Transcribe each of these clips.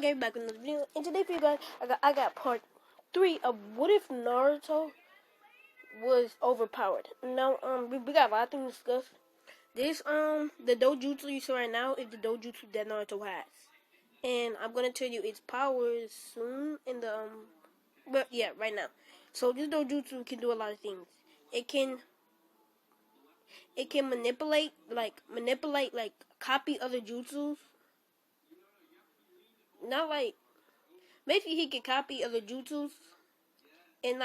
guys, back with another video. And today for you guys, I got part 3 of what if Naruto was overpowered. Now, we got a lot of things to discuss. This, the dojutsu you see right now is the dojutsu that Naruto has. And I'm gonna tell you its powers soon in the, but yeah, right now. So this dojutsu can do a lot of things. It can manipulate, copy other jutsus. Not like, basically he can copy other jutsus and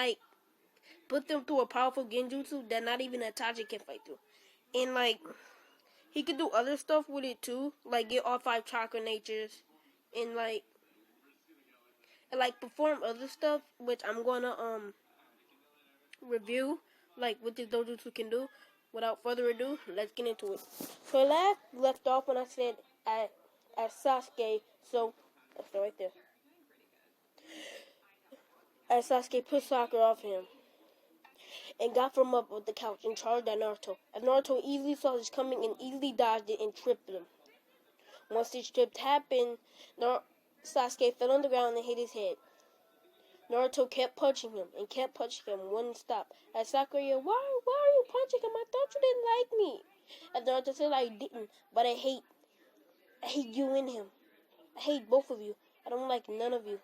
put them through a powerful genjutsu that not even Itachi can fight through. And he can do other stuff with it too, like get all 5 chakra natures and perform other stuff, which I'm gonna review what this dojutsu can do. Without further ado, let's get into it. So last left off when I said at Sasuke, so that's right there. As Sasuke put Sakura off him and got from up with the couch and charged at Naruto. As Naruto easily saw this coming and easily dodged it and tripped him. Once this trip happened, Sasuke fell on the ground and hit his head. Naruto kept punching him and kept punching him, wouldn't stop. As Sakura yelled, why are you punching him? I thought you didn't like me. As Naruto said, I didn't, but I hate you and him. I hate both of you. I don't like none of you.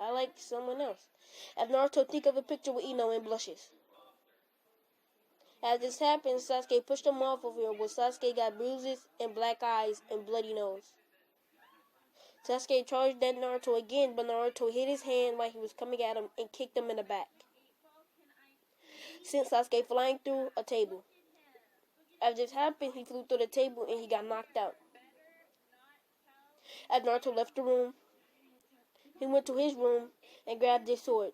I like someone else. As Naruto think of a picture with Ino and blushes. As this happened, Sasuke pushed him off of him, where Sasuke got bruises and black eyes and bloody nose. Sasuke charged at Naruto again, but Naruto hit his hand while he was coming at him and kicked him in the back, sent Sasuke flying through a table. As this happened, he flew through the table and he got knocked out. As Naruto left the room, he went to his room and grabbed his sword.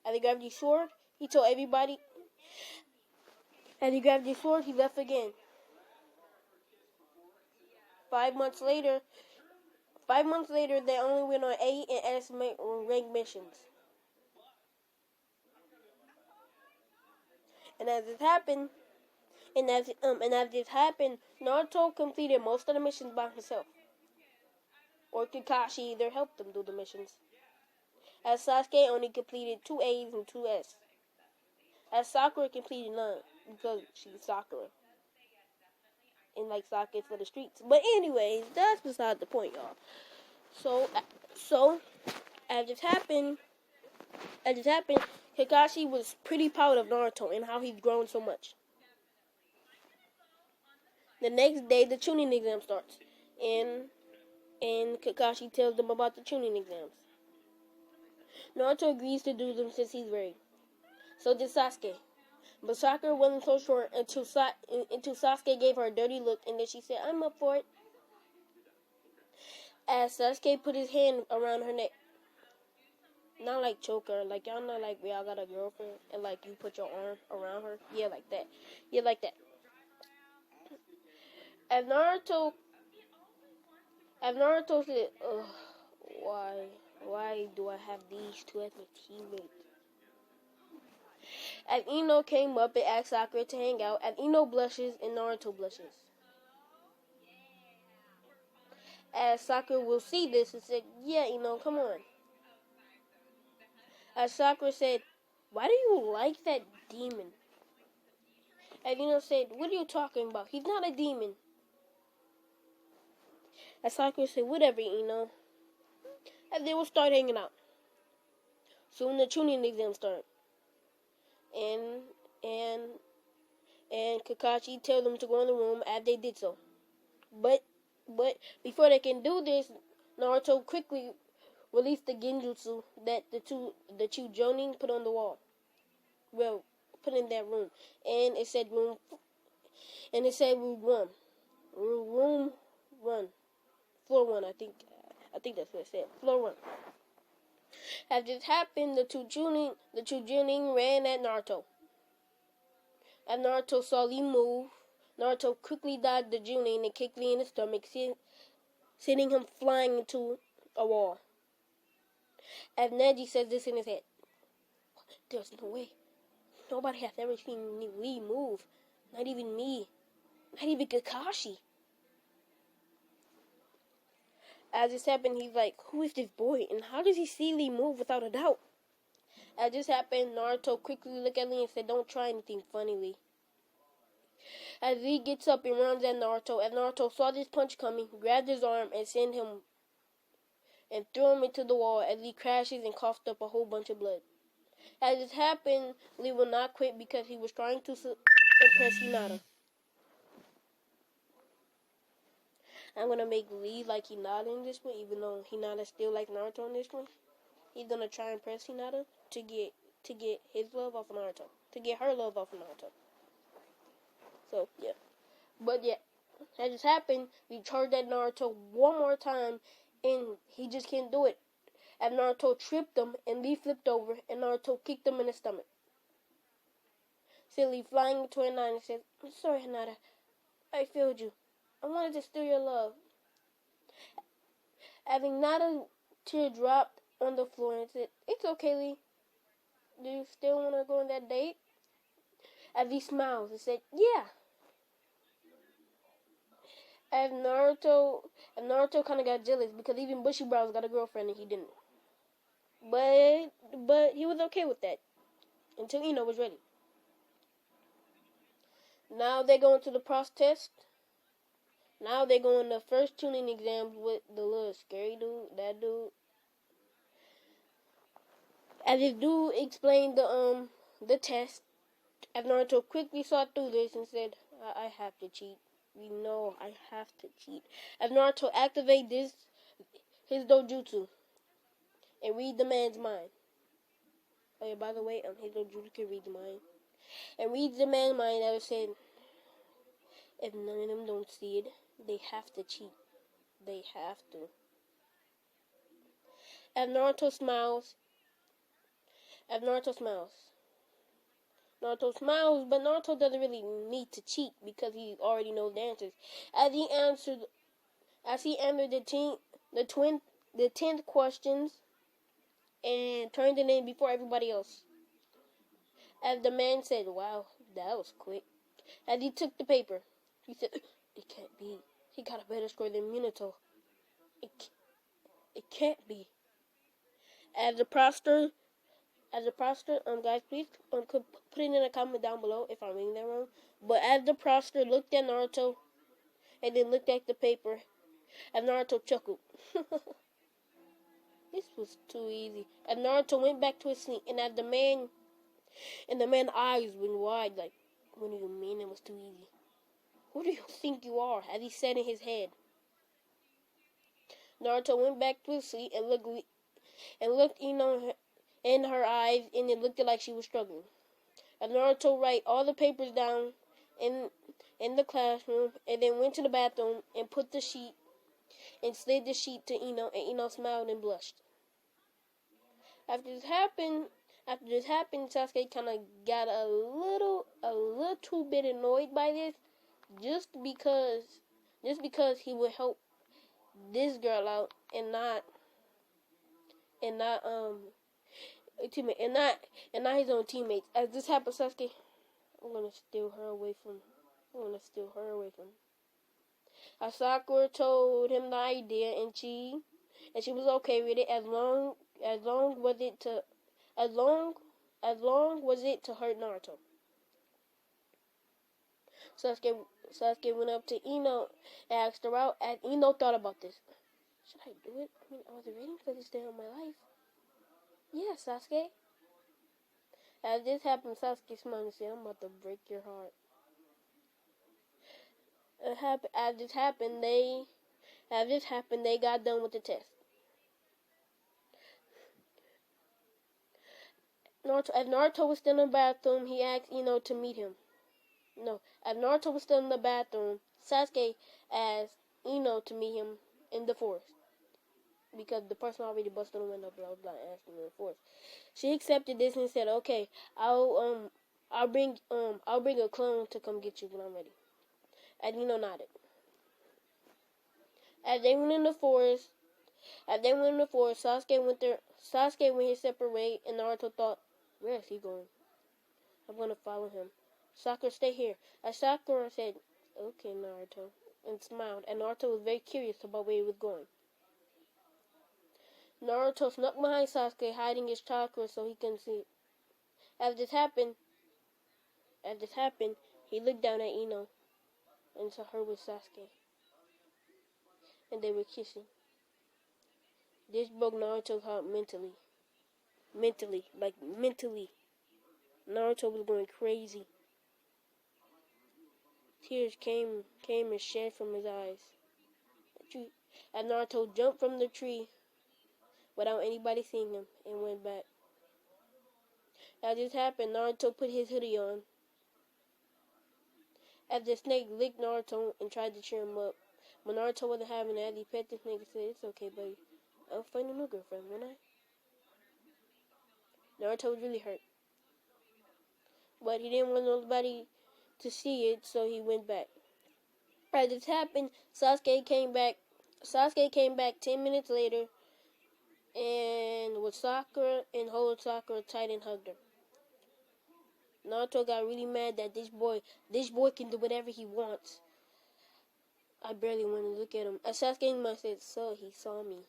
As he grabbed his sword, he told everybody. As he grabbed his sword, he left again. 5 months later, they only went on A and S rank missions. And as this happened, Naruto completed most of the missions by himself. Or Kakashi either helped him do the missions. As Sasuke only completed 2 A's and 2 S. As Sakura completed none, because she's Sakura. And Sasuke for the streets. But anyways, that's beside the point, y'all. So as this happened, Kakashi was pretty proud of Naruto and how he's grown so much. The next day, the tuning exam starts. And Kakashi tells them about the tuning exams. Naruto agrees to do them since he's ready. So did Sasuke. But Sakura wasn't so sure until Sasuke gave her a dirty look, and then she said, I'm up for it. As Sasuke put his hand around her neck. Not like choke her, y'all know we all got a girlfriend, and you put your arm around her. Yeah, like that. Yeah, like that. As Naruto said, ugh, why do I have these two as my teammates? As Ino came up and asked Sakura to hang out, as Ino blushes and Naruto blushes. As Sakura will see this and said, yeah, Ino, come on. As Sakura said, why do you like that demon? As Ino said, what are you talking about? He's not a demon. As Sakura said, whatever, Ino. As they will start hanging out. Soon the tuning exam started. And Kakashi tells them to go in the room as they did so. But before they can do this, Naruto quickly released the genjutsu that the two Jonin put on the wall. Well, put in that room. And it said room 1. Room 1. Floor 1, I think that's what it said. Floor 1. As this happened, the two Chunin ran at Naruto. As Naruto saw Lee move, Naruto quickly dodged the Chunin and kicked Lee in the stomach, sending him flying into a wall. As Neji says this in his head, there's no way. Nobody has ever seen Lee move. Not even me. Not even Kakashi. As this happened, he's like, who is this boy? And how does he see Lee move without a doubt? As this happened, Naruto quickly looked at Lee and said, don't try anything funny, Lee. As Lee gets up and runs at Naruto, as Naruto saw this punch coming, grabbed his arm and sent him and threw him into the wall as Lee crashes and coughed up a whole bunch of blood. As this happened, Lee will not quit because he was trying to impress Hinata. I'm gonna make Lee like Hinata in this one, even though Hinata still like Naruto in this one. He's gonna try and impress Hinata to get his love off of Naruto, to get her love off of Naruto. So yeah, but yeah, as this happened, we charged at Naruto one more time, and he just can't do it. As Naruto tripped him, and Lee flipped over, and Naruto kicked him in the stomach. Silly flying into a nine and said, I'm sorry, Hinata. I failed you. I wanted to steal your love. As Hinata tear dropped on the floor and said, it's okay, Lee. Do you still want to go on that date? As he smiles and said, yeah. As Naruto kind of got jealous because even Bushy Brows got a girlfriend and he didn't. But he was okay with that until Ino was ready. Now they're going to the pros test. Now they're going to first tuning exams with the little scary dude, that dude. As this dude explained the test, as Naruto quickly saw through this and said, I have to cheat. You know I have to cheat. As Naruto activated his dojutsu and read the man's mind. Oh yeah, by the way, his dojutsu can read the mind. And reads the man's mind that was said, if none of them don't see it, they have to cheat. They have to. As Naruto smiles, Naruto smiles, but Naruto doesn't really need to cheat because he already knows the answers. As he answered the 10th questions and turned it in before everybody else. As the man said, wow, that was quick. As he took the paper, he said, it can't be. He got a better score than Minato. It can't be. As the proster, guys, please put it in a comment down below if I'm reading that wrong. But as the proster looked at Naruto and then looked at the paper, as Naruto chuckled. This was too easy. As Naruto went back to his seat, and as the man's eyes went wide, like, what do you mean it was too easy? Who do you think you are? As he said in his head. Naruto went back to his seat and looked in her eyes, and it looked like she was struggling. As Naruto write all the papers down in the classroom, and then went to the bathroom and put the sheet and slid the sheet to Ino, and Ino smiled and blushed. After this happened, Sasuke kind of got a little bit annoyed by this, just because he would help this girl out and not his own teammates. As this happened, Sasuke, I'm gonna steal her away from. Sakura told him the idea, and she was okay with it as long was it to hurt Naruto. Sasuke went up to Ino and asked her out, and Ino thought about this. Should I do it? I mean, I was waiting for this day of my life. Yeah, Sasuke. As this happened, Sasuke smiled and said, I'm about to break your heart. As this happened, they got done with the test. As Naruto was still in the bathroom, he asked Ino to meet him. As Naruto was still in the bathroom, Sasuke asked Ino to meet him in the forest. Because the person already busted the window, blah blah, asking in the forest. She accepted this and said, "Okay, I'll bring a clone to come get you when I'm ready." And Ino nodded. As they went in the forest, Sasuke went his separate way, and Naruto thought, where is he going? I'm gonna follow him. Sakura, stay here. As Sakura said, okay, Naruto, and smiled, and Naruto was very curious about where he was going. Naruto snuck behind Sasuke, hiding his chakra so he couldn't see it. As this happened, he looked down at Ino and saw her with Sasuke, and they were kissing. This broke Naruto's heart mentally. Mentally. Naruto was going crazy. Tears came and shed from his eyes. And Naruto jumped from the tree without anybody seeing him and went back. As this happened, Naruto put his hoodie on. As the snake licked Naruto and tried to cheer him up. But Naruto wasn't having that. He pet the snake and said, "It's okay, buddy. I'll find a new girlfriend, won't I?" Naruto was really hurt. But he didn't want nobody to see it, so he went back. As this happened, Sasuke came back 10 minutes later and with Sakura and held Sakura tight and hugged her. Naruto got really mad that this boy can do whatever he wants. I barely want to look at him. As Sasuke said, "So he saw me.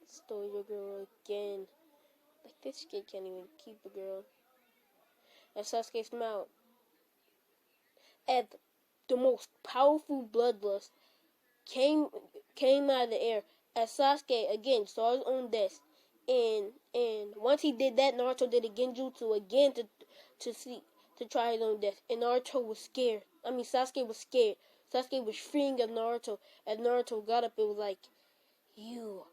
Stole your girl again." Like, this kid can't even keep a girl. As Sasuke smiled at the most powerful bloodlust came out of the air as Sasuke again saw his own death. And once he did that, Naruto did a genjutsu again to try his own death. And Naruto was scared. Sasuke was scared. Sasuke was freeing of Naruto. As Naruto got up, it was like, You,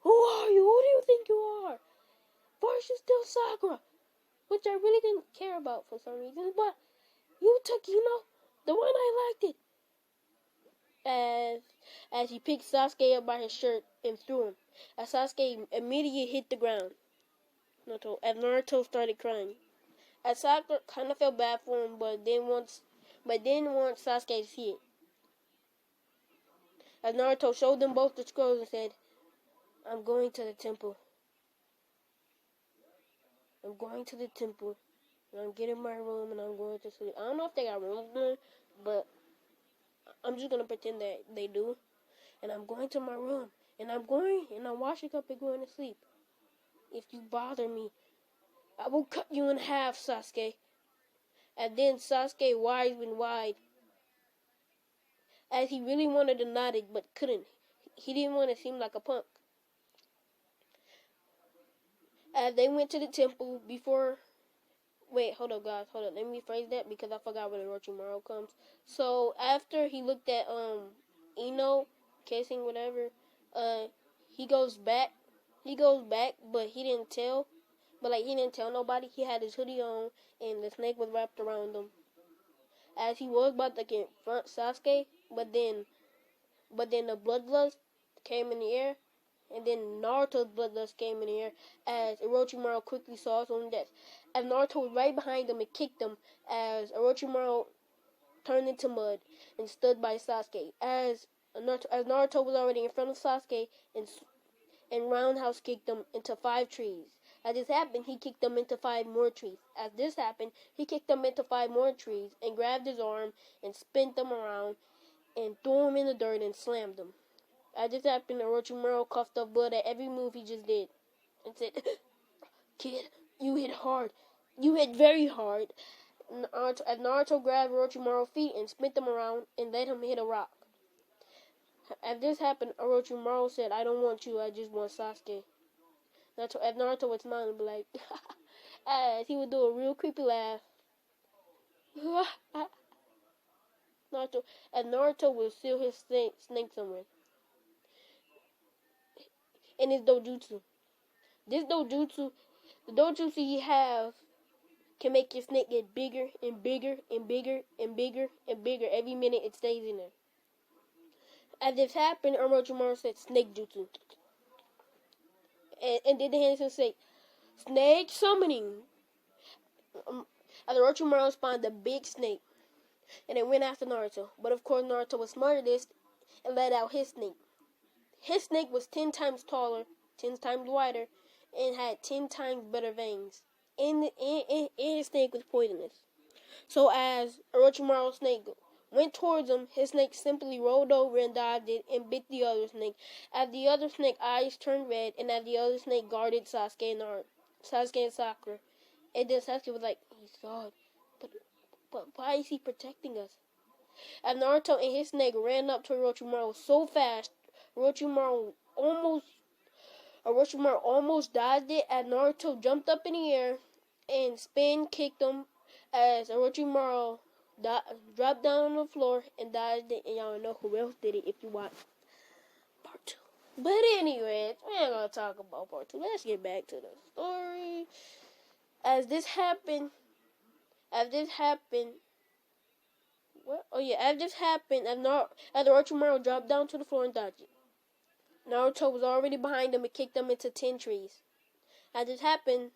who are you? Who do you think you are? Why are you still Sakura? Which I really didn't care about for some reason, but you took, the one I liked it. As he picked Sasuke up by his shirt and threw him. As Sasuke immediately hit the ground. As Naruto started crying. As Sakura kind of felt bad for him, but didn't want Sasuke to see it. As Naruto showed them both the scrolls and said, "I'm going to the temple. I'm going to the temple. And I'm getting my room and I'm going to sleep." I don't know if they got rooms there, but I'm just going to pretend that they do. "And I'm going to my room. And I'm washing up and going to sleep. If you bother me, I will cut you in half, Sasuke." And then Sasuke wide, as he really wanted to nod it, but couldn't. He didn't want to seem like a punk. As they went to the temple before... Wait, hold up, guys. Hold up. Let me rephrase that because I forgot when Orochimaru comes. So, after he looked at, Ino, kissing, whatever, he goes back, but he didn't tell. But, he didn't tell nobody. He had his hoodie on, and the snake was wrapped around him. As he was about to confront Sasuke, but then the bloodlust came in the air, and then Naruto's bloodlust came in the air, as Orochimaru quickly saw his own death. As Naruto was right behind him and kicked him, as Orochimaru turned into mud and stood by Sasuke. As Naruto was already in front of Sasuke and roundhouse kicked him into 5 trees. As this happened, he kicked him into 5 more trees. As this happened, he kicked him into 5 more trees and grabbed his arm and spun him around and threw him in the dirt and slammed him. As this happened, Orochimaru coughed up blood at every move he just did and said, "Kid, you hit hard. You hit very hard." As Naruto grabbed Orochimaru's feet and spun them around and let him hit a rock. As this happened, Orochimaru said, "I don't want you, I just want Sasuke." As Naruto was smiling, like, as he would do a real creepy laugh. Naruto will seal his snake somewhere in his dojutsu. The dojutsu he have can make your snake get bigger and bigger and bigger and bigger and bigger every minute it stays in there. As this happened, Orochimaru said snake jutsu. And then the hands will say, "Snake summoning." As Orochimaru spawned a big snake. And it went after Naruto. But of course Naruto was smarter than this and let out his snake. His snake was 10 times taller, 10 times wider, and had 10 times better fangs. And his snake was poisonous. So as Orochimaru's snake went towards him, his snake simply rolled over and dodged it and bit the other snake. As the other snake's eyes turned red, and as the other snake guarded Sasuke and Sakura. And then Sasuke was like, he saw it, but why is he protecting us? As Naruto and his snake ran up to Orochimaru so fast, Orochimaru almost dodged it as Naruto jumped up in the air and spin kicked him as Orochimaru dropped down on the floor and dodged it. And y'all know who else did it if you watch part 2. But anyway, we ain't gonna talk about part 2. Let's get back to the story. As this happened, as Orochimaru dropped down to the floor and dodged it. Naruto was already behind him and kicked him into 10 trees. As this happened,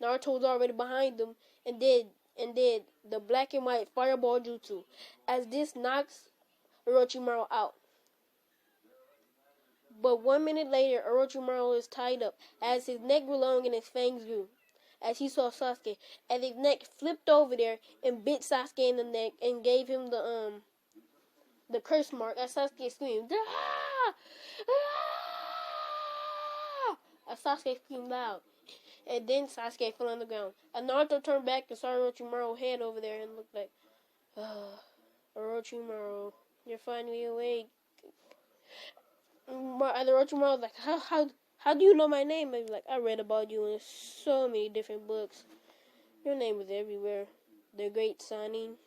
Naruto was already behind him and did the black and white fireball jutsu. As this knocks Orochimaru out. But 1 minute later, Orochimaru is tied up as his neck grew long and his fangs grew. As he saw Sasuke, as his neck flipped over there and bit Sasuke in the neck and gave him the curse mark. As Sasuke screamed, "Ah! Ah!" As Sasuke screamed loud, and then Sasuke fell on the ground. And Naruto turned back and saw Orochimaru's head over there and looked like, Orochimaru, you're finally awake. And Orochimaru was like, how do you know my name? I was like, I read about you in so many different books. Your name is everywhere. The Great Sanin.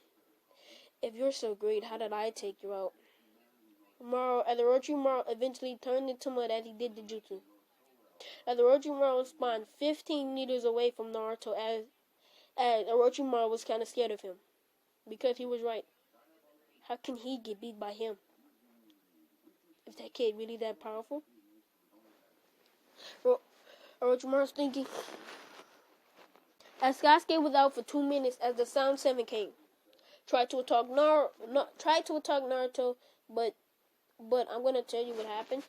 If you're so great, how did I take you out? Orochimaru eventually turned into mud as he did the jutsu. As Orochimaru spawned 15 meters away from Naruto, as Orochimaru was kind of scared of him. Because he was right. How can he get beat by him? Is that kid really that powerful? Orochimaru's thinking. As Sasuke was out for 2 minutes as the Sound 7 came. Tried to attack Naruto, but I'm gonna tell you what happened.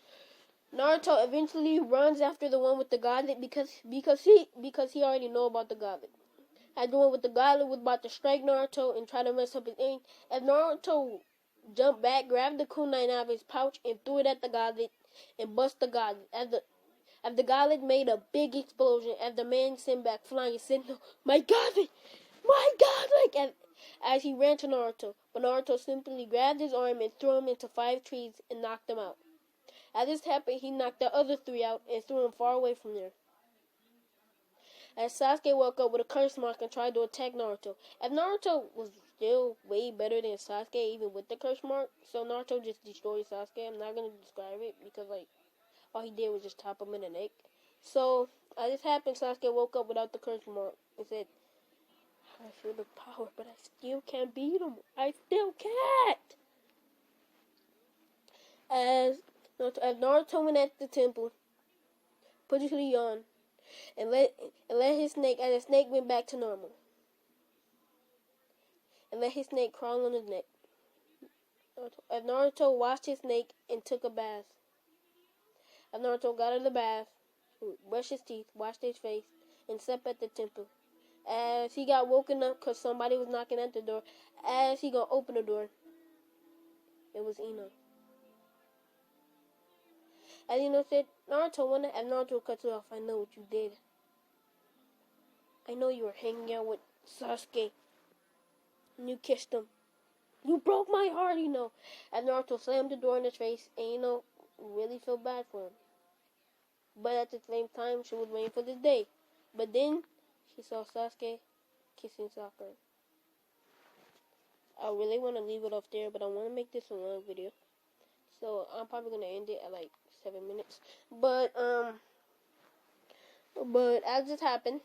Naruto eventually runs after the one with the gauntlet because he already know about the gauntlet. As the one with the gauntlet was about to strike Naruto and try to mess up his aim, as Naruto jumped back, grabbed the kunai out of his pouch and threw it at the gauntlet and bust the gauntlet. As the gauntlet made a big explosion, as the man sent back flying and said, "My gauntlet! My gauntlet!" As he ran to Naruto, but Naruto simply grabbed his arm and threw him into 5 trees and knocked him out. As this happened, he knocked the other 3 out and threw them far away from there. As Sasuke woke up with a curse mark and tried to attack Naruto. As Naruto was still way better than Sasuke even with the curse mark, so Naruto just destroyed Sasuke. I'm not going to describe it because all he did was just tap him in the neck. So as this happened, Sasuke woke up without the curse mark and said, I feel the power, but I still can't beat him. I still can't. As Naruto went at the temple, put his hoodie on, and let his snake, and the snake went back to normal. And let his snake crawl on his neck. As Naruto washed his snake and took a bath. As Naruto got out of the bath, brushed his teeth, washed his face, and slept at the temple. As he got woken up because somebody was knocking at the door, as he gonna open the door, it was Ino. As Ino said, Naruto, as Naruto cuts it off, I know what you did. I know you were hanging out with Sasuke, and you kissed him. You broke my heart, Ino. As Naruto slammed the door in his face, and Ino really felt bad for him. But at the same time, she was waiting for this day. But then, she saw Sasuke kissing Sakura. I really want to leave it off there, but I want to make this a long video. So, I'm probably going to end it at like 7 minutes. But as this happened,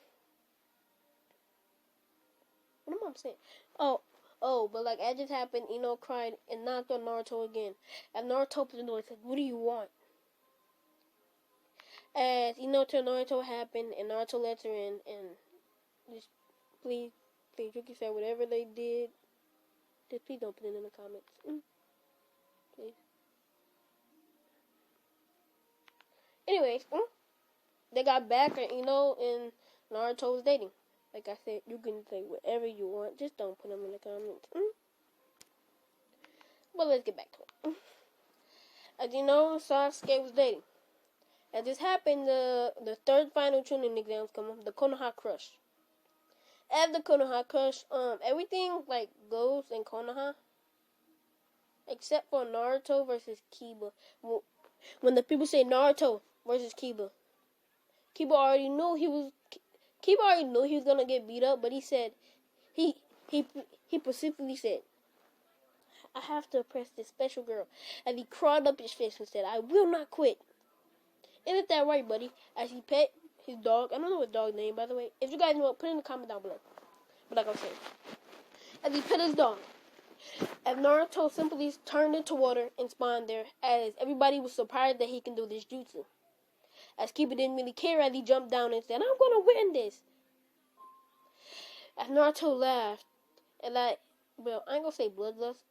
what am I saying? But like as this happened, Ino cried and knocked on Naruto again. And Naruto opened the door and said, what do you want? As Ino told Naruto what happened, and Naruto lets her in, and just please, Yuki said whatever they did, just please don't put it in the comments. Please. Anyways, they got back, and Ino and Naruto was dating. Like I said, you can say whatever you want, just don't put them in the comments. But let's get back to it. As you know, Sasuke was dating. As this happened, the third final Chunin exams come up, the Konoha Crush. At the Konoha Crush, everything like goes in Konoha, except for Naruto versus Kiba. When the people say Naruto versus Kiba, Kiba already knew he was gonna get beat up, but he said he specifically said, I have to impress this special girl. And he crawled up his fist and said, I will not quit. Isn't that right, buddy? As he pet his dog. I don't know what dog's name, by the way. If you guys know, put it in the comment down below. But like I was saying, as he pet his dog, as Naruto simply turned into water and spawned there, as everybody was surprised that he can do this jutsu. As Kiba didn't really care as he jumped down and said, I'm gonna win this. As Naruto laughed, and like, well, I ain't gonna say bloodlust,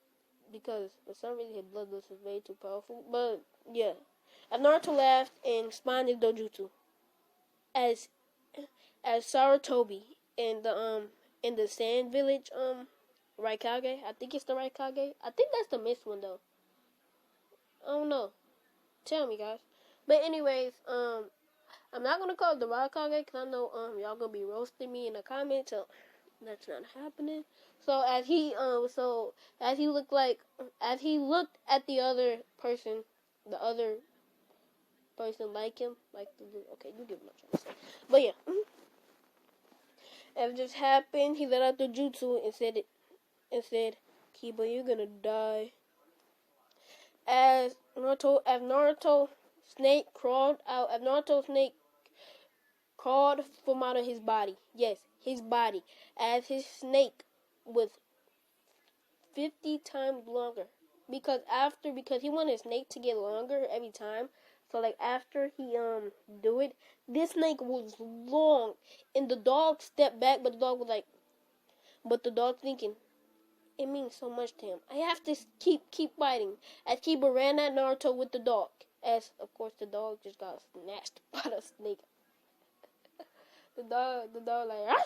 because for some reason his bloodlust is way too powerful, but yeah. As Naruto laughed and spawned his dojutsu, as Sarutobi in the Sand Village Raikage. I think it's the Raikage. I think that's the missed one though. I don't know. Tell me, guys. But anyways, I'm not gonna call it the Raikage because I know y'all gonna be roasting me in the comments. So that's not happening. So as he looked at the other person like him, like okay, you get what I'm trying to say. But yeah, as just happened, he let out the jutsu and said, Kiba, you're gonna die. As Naruto snake crawled from out of his body. Yes, his body. As his snake was 50 times longer. Because he wanted his snake to get longer every time. So like after he do it, this snake was long, and the dog stepped back, but the dog thinking, it means so much to him. I have to keep fighting. As Kiba ran at Naruto with the dog, as of course the dog just got snatched by the snake. the dog like ah!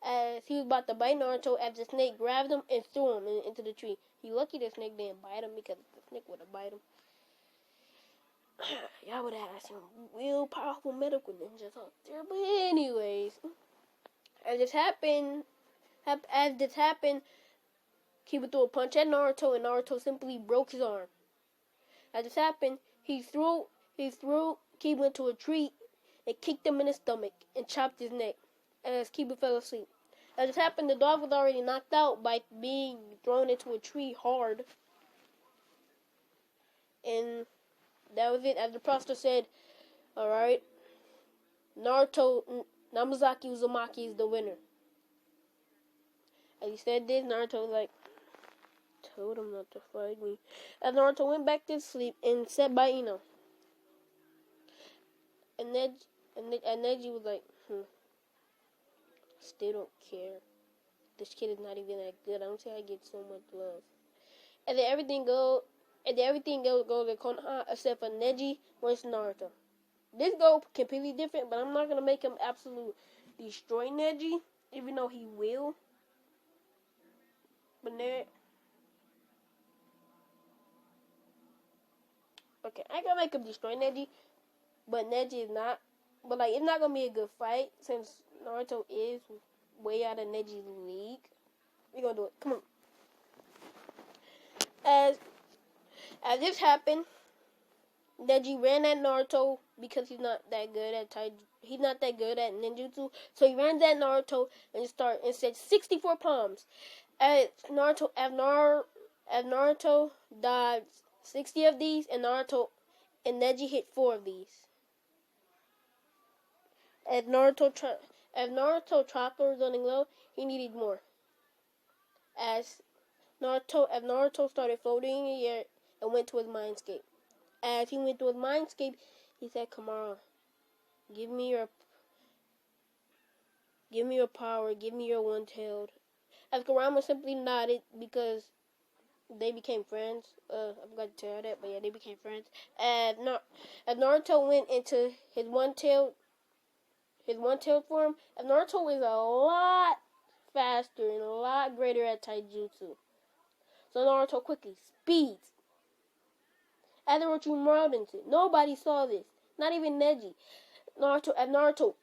As he was about to bite Naruto, as the snake grabbed him and threw him into the tree. He lucky the snake didn't bite him because the snake would have bite him. Y'all would have had some real powerful medical ninjas out there. But anyways, as this happened, Kiba threw a punch at Naruto, and Naruto simply broke his arm. As this happened, he threw Kiba into a tree and kicked him in the stomach and chopped his neck as Kiba fell asleep. As this happened, the dog was already knocked out by being thrown into a tree hard. And that was it. As the professor said, alright, Namazaki Uzumaki is the winner. As he said this, Naruto was like, told him not to fight me. As Naruto went back to sleep and sat by Ino. And Neji was like, still don't care. This kid is not even that good. I don't see how he gets so much love. And then everything goes to Konoha except for Neji versus Naruto. This go completely different, but I'm not gonna make him absolute destroy Neji, even though he will. But okay, I ain't gonna make him destroy Neji, but Neji is not. But like, it's not gonna be a good fight since Naruto is way out of Neji's league. We gonna do it. Come on. As this happened, Neji ran at Naruto because he's not that good at ninjutsu. So he ran at Naruto and said 64 palms. As Naruto dodged 60 of these, and Neji hit 4 of these. As Naruto chakra was running low, he needed more. As Naruto started floating in the air and went to his mindscape. As he went to his mindscape, he said, Kamara, give me your power, give me your one-tailed. As Kurama simply nodded because they became friends. I forgot to tell that, but yeah, they became friends. As Naruto went into his one-tailed form, as Naruto is a lot faster and a lot greater at taijutsu. So Naruto quickly speeds. As Orochimaru into it. Nobody saw this. Not even Neji. Naruto